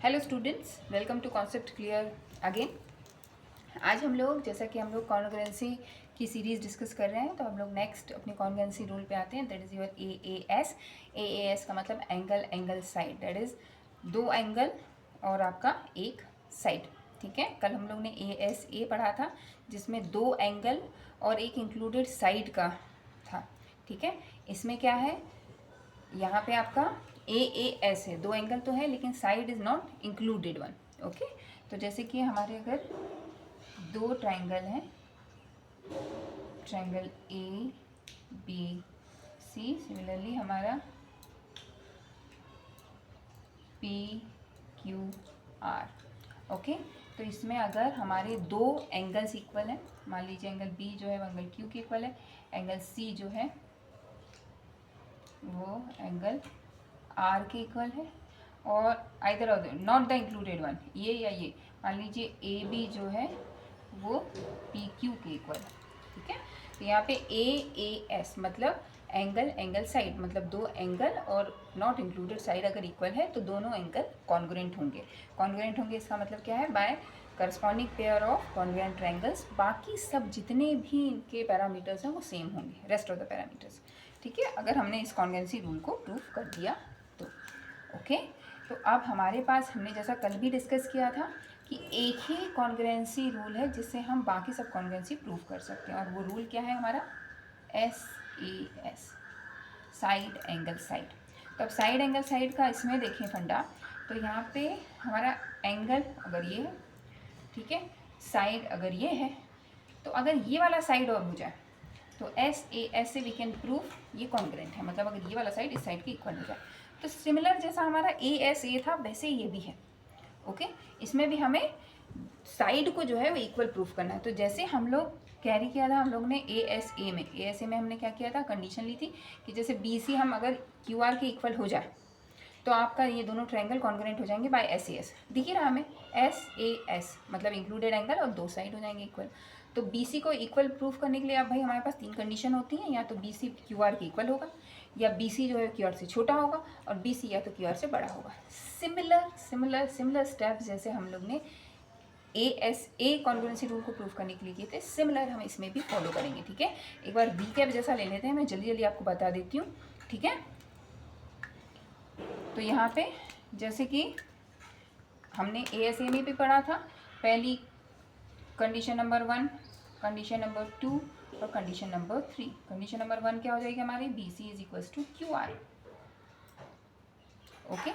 Hello students, welcome to concept clear again. आज हम लोग जैसा कि हम लोग कॉन्ग्रुएंसी की सीरीज़ डिस्कस कर रहे हैं, तो हम लोग नेक्स्ट अपनी कॉन्ग्रुएंसी रूल पे आते हैं। That is your AAS। AAS का मतलब एंगल साइड, दैट इज़ दो एंगल और आपका एक साइड। ठीक है, कल हम लोग ने ASA पढ़ा था जिसमें दो एंगल और एक इंक्लूडेड साइड का था। ठीक है, इसमें क्या है, यहाँ पे आपका AAS है, दो एंगल तो है लेकिन side is not included one. Okay, तो जैसे कि हमारे अगर दो ट्राइंगल हैं, ट्राइंगल ABC, सिमिलरली हमारा PQR। ओके, तो इसमें अगर हमारे दो एंगल्स इक्वल हैं, मान लीजिए एंगल B जो है वो एंगल Q के इक्वल है, एंगल C जो है वो एंगल R के इक्वल है, और either of not the included one, ये या ये, मान लीजिए AB जो है वो PQ के इक्वल है। ठीक है, तो यहाँ पे AAS मतलब एंगल साइड, मतलब दो एंगल और नॉट इंक्लूडेड साइड अगर इक्वल है तो दोनों एंगल कॉन्ग्रुएंट होंगे। कॉन्ग्रुएंट होंगे इसका मतलब क्या है, by corresponding pair of congruent triangles. बाकी सब जितने भी इनके पैरामीटर्स हैं वो सेम होंगे, रेस्ट ऑफ द पैरामीटर्स। ठीक है, अगर हमने इस कॉन्ग्रुएंसी रूल को प्रूव कर दिया तो ओके। तो अब हमारे पास, हमने जैसा कल भी डिस्कस किया था कि एक ही कॉन्ग्रुएंसी रूल है जिससे हम बाकी सब कॉन्ग्रुएंसी प्रूव कर सकते हैं, और वो रूल क्या है हमारा, SAS, साइड एंगल साइड। तो अब साइड एंगल साइड का इसमें देखें फंडा, तो यहाँ पे हमारा एंगल अगर ये है, ठीक है, साइड अगर ये है, तो अगर ये वाला साइड और हो जाए तो SAS से वी कैन प्रूव ये कॉन्ग्रुएंट है, मतलब अगर ये वाला साइड इस साइड की इक्वल हो जाए। तो सिमिलर जैसा हमारा ASA था वैसे ये भी है। ओके, इसमें भी हमें साइड को जो है वो इक्वल प्रूफ करना है। तो जैसे हम लोग कैरी किया था हम लोग ने ASA में हमने क्या किया था, कंडीशन ली थी कि जैसे BC हम अगर QR के इक्वल हो जाए तो आपका ये दोनों ट्रायंगल कॉन्ग्रुएंट हो जाएंगे बाय SAS। दिख ही रहा हमें, SAS मतलब इंक्लूडेड एंगल और दो साइड हो जाएंगे इक्वल। तो BC को इक्वल प्रूफ करने के लिए अब भाई हमारे पास तीन कंडीशन होती हैं, या तो BC QR के इक्वल होगा, या BC जो है QR से छोटा होगा, और BC या तो QR से बड़ा होगा। सिमिलर स्टेप्स जैसे हम लोग ने ASA कॉन्ग्रुएंसी रूल को प्रूफ करने के लिए किए थे, सिमिलर हम इसमें भी फॉलो करेंगे। ठीक है, एक बार रिकैप जैसा ले लेते हैं, मैं जल्दी जल्दी आपको बता देती हूँ। ठीक है, तो यहाँ पे जैसे कि हमने ASA में भी पढ़ा था, पहली कंडीशन नंबर 1, कंडीशन नंबर 2 और कंडीशन नंबर 3। कंडीशन नंबर 1 क्या हो जाएगी हमारी, BC is equals to QR। Okay,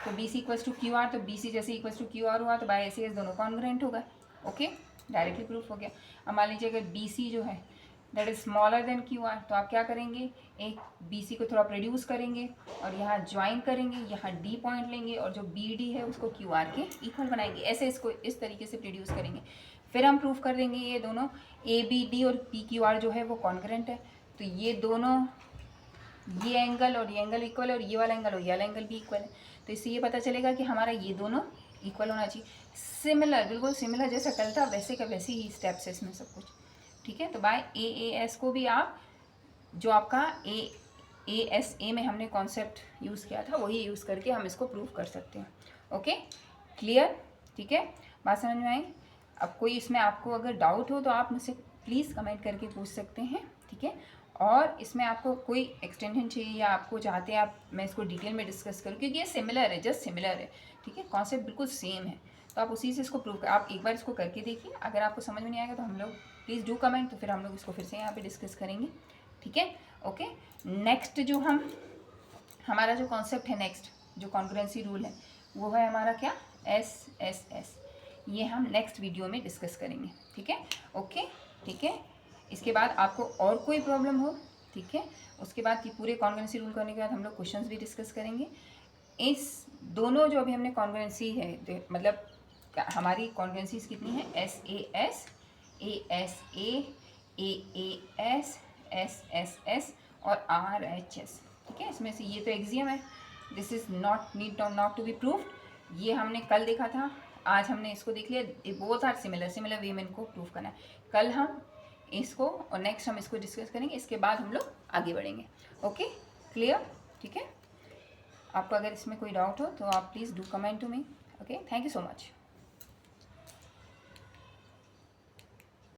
तो BC इक्वल्स टू QR, तो BC जैसे इक्वल्स टू QR हुआ तो बाय SAS दोनों कॉन्ग्रुएंट होगा। ओके, डायरेक्टली प्रूफ हो गया। अब मान लीजिए अगर BC जो है that is smaller than QR, तो आप क्या करेंगे, एक BC को थोड़ा प्रोड्यूस करेंगे और यहाँ ज्वाइन करेंगे, यहाँ D पॉइंट लेंगे और जो BD है उसको QR के इक्वल बनाएंगे। ऐसे इसको इस तरीके से प्रोड्यूस करेंगे, फिर हम प्रूफ कर देंगे ये दोनों ABD और PQR जो है वो कॉन्ग्रुएंट है। तो ये दोनों, ये एंगल और ये एंगल इक्वल है, और ये वाला एंगल और ये वाला एंगल भी इक्वल है। तो इससे ये पता चलेगा कि हमारा ये दोनों इक्वल होना चाहिए। सिमिलर, बिल्कुल सिमिलर जैसा कल था वैसे का वैसे ही स्टेप्स है इसमें सब कुछ। ठीक है, तो बाय AAS को भी आप, जो आपका ASA में हमने कॉन्सेप्ट यूज़ किया था वही यूज़ करके हम इसको प्रूव कर सकते हैं। Okay, clear? ठीक है, बात समझ में आई? अब कोई इसमें आपको अगर डाउट हो तो आप मुझसे प्लीज़ कमेंट करके पूछ सकते हैं। ठीक है, और इसमें आपको कोई एक्सटेंशन चाहिए या आपको चाहते हैं आप मैं इसको डिटेल में डिस्कस करूँ, क्योंकि ये सिमिलर है, जस्ट सिमिलर है। ठीक है, कॉन्सेप्ट बिल्कुल सेम है, तो आप उसी से इसको प्रूव कर, आप एक बार इसको करके देखिए। अगर आपको समझ में नहीं आएगा तो हम लोग प्लीज़ डू कमेंट, तो फिर हम लोग इसको फिर से यहाँ पे डिस्कस करेंगे। ठीक है, ओके। नेक्स्ट जो हमारा जो कॉन्सेप्ट है, नेक्स्ट जो कॉन्ग्रुएंसी रूल है वो है हमारा क्या, SSS। ये हम नेक्स्ट वीडियो में डिस्कस करेंगे। ठीक है, ओके, ठीक है। इसके बाद आपको और कोई प्रॉब्लम हो, ठीक है, उसके बाद कि पूरे कॉन्ग्रुएंसी रूल करने के बाद हम लोग क्वेश्चंस भी डिस्कस करेंगे। इस दोनों जो अभी हमने कॉन्ग्रुएंसी है, मतलब हमारी कॉन्ग्रुएंसीज कितनी है, SAS, ASA, AAS, SSS और RHS। ठीक है, इसमें से ये तो एक्सियम है, this is not to be proved. ये हमने कल देखा था, आज हमने इसको देख लिया। बोथ आर सिमिलर वे में इनको प्रूव करना है। कल हम इसको और नेक्स्ट हम इसको डिस्कस करेंगे, इसके बाद हम लोग आगे बढ़ेंगे। Okay, clear? ठीक है, आपको अगर इसमें कोई डाउट हो तो आप please do comment to me. Okay, thank you so much.